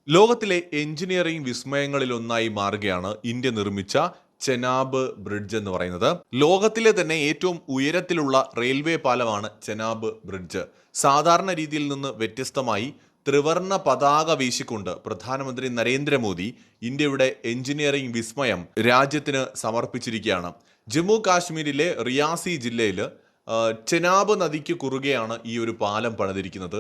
ലോകത്തിലെ എഞ്ചിനീയറിംഗ് വിസ്മയങ്ങളിൽ ഒന്നായി മാറുകയാണ് ഇന്ത്യ നിർമ്മിച്ച ചെനാബ് ബ്രിഡ്ജ് എന്ന് പറയുന്നത്. ലോകത്തിലെ തന്നെ ഏറ്റവും ഉയരത്തിലുള്ള റെയിൽവേ പാലമാണ് ചെനാബ് ബ്രിഡ്ജ്. സാധാരണ രീതിയിൽ നിന്ന് വ്യത്യസ്തമായി ത്രിവർണ പതാക വീശിക്കൊണ്ട് പ്രധാനമന്ത്രി നരേന്ദ്രമോദി ഇന്ത്യയുടെ എഞ്ചിനീയറിംഗ് വിസ്മയം രാജ്യത്തിന് സമർപ്പിച്ചിരിക്കുകയാണ്. ജമ്മു കാശ്മീരിലെ റിയാസി ജില്ലയിൽ ചെനാബ് നദിക്ക് കുറുകെയാണ് ഈ ഒരു പാലം പണിതിരിക്കുന്നത്.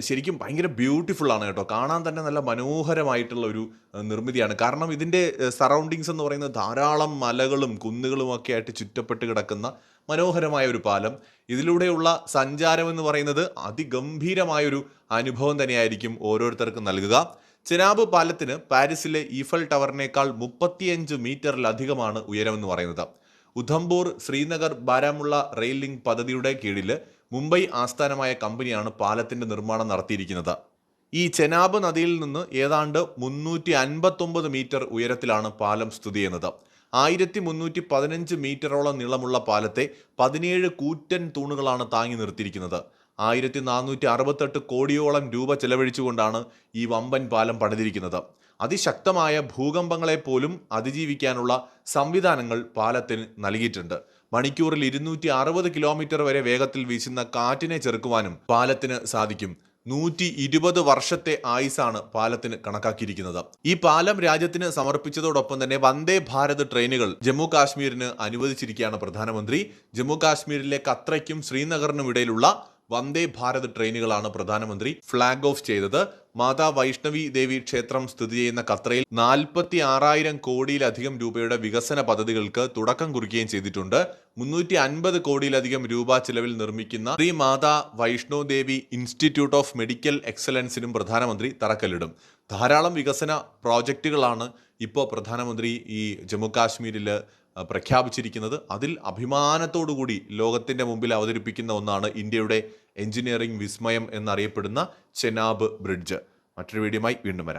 ശരിക്കും ഭയങ്കര ബ്യൂട്ടിഫുൾ ആണ് കേട്ടോ. കാണാൻ തന്നെ നല്ല മനോഹരമായിട്ടുള്ള ഒരു നിർമ്മിതിയാണ്. കാരണം ഇതിൻ്റെ സറൗണ്ടിങ്സ് എന്ന് പറയുന്നത് ധാരാളം മലകളും കുന്നുകളും ഒക്കെ ആയിട്ട് ചുറ്റപ്പെട്ട് കിടക്കുന്ന മനോഹരമായ ഒരു പാലം. ഇതിലൂടെയുള്ള സഞ്ചാരം എന്ന് പറയുന്നത് അതിഗംഭീരമായൊരു അനുഭവം തന്നെയായിരിക്കും ഓരോരുത്തർക്കും നൽകുക. ചെനാബ് പാലത്തിന് പാരീസിലെ ഈഫൽ ടവറിനേക്കാൾ 35 മീറ്ററിലധികമാണ് ഉയരമെന്ന് പറയുന്നത്. ഉധംപൂർ, ശ്രീനഗർ, ബാരാമുള്ള റെയിൽ ലിങ്ക് പദ്ധതിയുടെ കീഴിൽ മുംബൈ ആസ്ഥാനമായ കമ്പനിയാണ് പാലത്തിന്റെ നിർമ്മാണം നടത്തിയിരിക്കുന്നത്. ഈ ചെനാബ് നദിയിൽ നിന്ന് ഏതാണ്ട് 359 മീറ്റർ ഉയരത്തിലാണ് പാലം സ്ഥിതി ചെയ്യുന്നത്. 1315 മീറ്ററോളം നീളമുള്ള പാലത്തെ 17 കൂറ്റൻ തൂണുകളാണ് താങ്ങി നിർത്തിയിരിക്കുന്നത്. 1468 കോടിയോളം രൂപ ചെലവഴിച്ചുകൊണ്ടാണ് ഈ വമ്പൻ പാലം പണിതിരിക്കുന്നത്. അതിശക്തമായ ഭൂകമ്പങ്ങളെ പോലും അതിജീവിക്കാനുള്ള സംവിധാനങ്ങൾ പാലത്തിന് നൽകിയിട്ടുണ്ട്. മണിക്കൂറിൽ 260 കിലോമീറ്റർ വരെ വേഗത്തിൽ വീശുന്ന കാറ്റിനെ ചെറുക്കുവാനും പാലത്തിന് സാധിക്കും. 120 വർഷത്തെ ആയുസാണ് പാലത്തിന് കണക്കാക്കിയിരിക്കുന്നത്. ഈ പാലം രാജ്യത്തിന് സമർപ്പിച്ചതോടൊപ്പം തന്നെ വന്ദേ ഭാരത് ട്രെയിനുകൾ ജമ്മു കാശ്മീരിന് അനുവദിച്ചിരിക്കുകയാണ് പ്രധാനമന്ത്രി. ജമ്മു കാശ്മീരിലെ കത്രയ്ക്കും ശ്രീനഗറിനും ഇടയിലുള്ള വന്ദേ ഭാരത് ട്രെയിനുകളാണ് പ്രധാനമന്ത്രി ഫ്ളാഗ് ഓഫ് ചെയ്തത്. മാതാ വൈഷ്ണവി ദേവി ക്ഷേത്രം സ്ഥിതി ചെയ്യുന്ന കത്രയിൽ 46,000 കോടിയിലധികം രൂപയുടെ വികസന പദ്ധതികൾക്ക് തുടക്കം കുറിക്കുകയും ചെയ്തിട്ടുണ്ട്. 350 കോടിയിലധികം രൂപ ചിലവിൽ നിർമ്മിക്കുന്ന ശ്രീ മാതാ Vaishno Devi institute of medical എക്സലൻസിനും പ്രധാനമന്ത്രി തറക്കല്ലിടും. ധാരാളം വികസന പ്രോജക്റ്റുകളാണ് ഇപ്പോൾ പ്രധാനമന്ത്രി ഈ ജമ്മു കാശ്മീരിൽ പ്രഖ്യാപിച്ചിരിക്കുന്നത്. അതിൽ അഭിമാനത്തോടുകൂടി ലോകത്തിൻ്റെ മുമ്പിൽ അവതരിപ്പിക്കുന്ന ഒന്നാണ് ഇന്ത്യയുടെ എഞ്ചിനീയറിംഗ് വിസ്മയം എന്നറിയപ്പെടുന്ന ചെനാബ് ബ്രിഡ്ജ്. മറ്റൊരു വീഡിയോയുമായി വീണ്ടും വരാം.